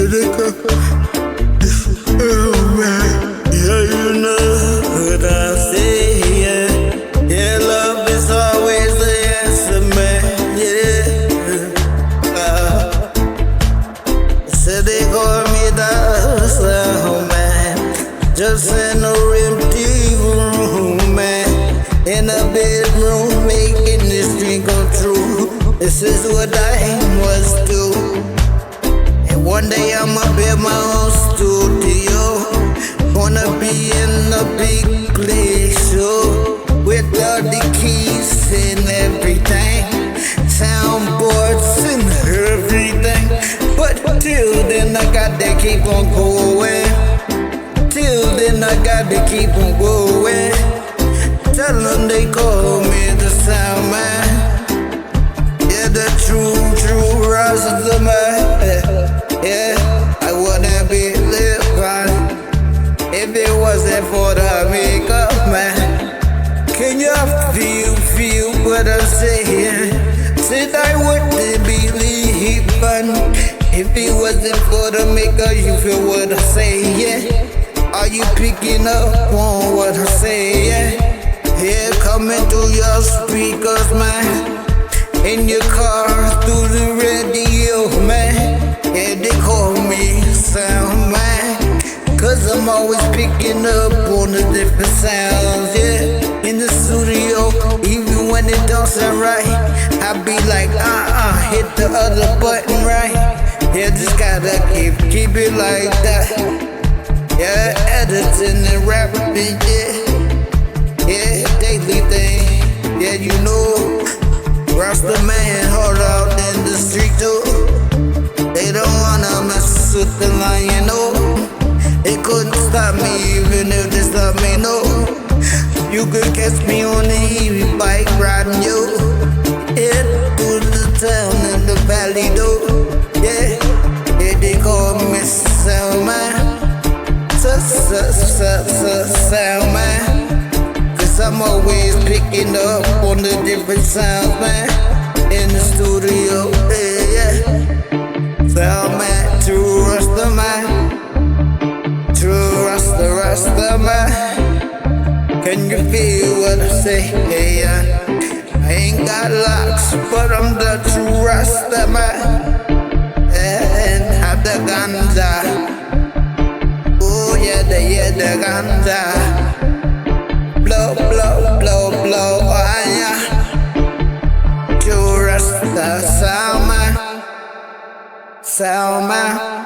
Yeah, you know what I say, yeah. Yeah, love is always the answer, man, yeah. Said they call me the sound man, just in a empty room, man. In a bedroom, making this dream come true. This is what I must do. And one day I'ma build my own studio. Gonna be in a big place, yo, with all the keys and everything, soundboards and everything. But till then I got to keep on going. Till then I got to keep on going. Tell them they call me the sound man. Yeah, the true Rasta man. Yeah, I wouldn't be living if it wasn't for the makeup, man. Can you feel what I'm saying? Said I wouldn't be leaving if it wasn't for the makeup. You feel what I'm saying? Are you picking up on what I'm saying? Yeah, coming through your speakers, man. In your car, through the radio, man. Yeah, they call me sound man, 'cause I'm always picking up on the different sounds, yeah. In the studio, even when it don't sound right, I be like, hit the other button right. Yeah, just gotta keep it like that. Yeah, editing and rapping, yeah. Yeah, daily thing, yeah, you know. Rasta man, hold out in the street too. They don't wanna mess with the lion, no. They couldn't stop me even if they stop me, no. You could catch me on the heavy bike riding, yo. Yeah, through the town in the valley, though. Yeah, yeah, they call me sound man. Sound man. 'Cause I'm always picking up on the different sounds, man. In the studio, yeah. Sound man, true Rasta man. True Rasta man. Can you feel what I say? Yeah, I ain't got locks, but I'm the true Rasta man. And have the ganja. Oh yeah, the ganja. Blow, oh yeah. True Rasta sound man.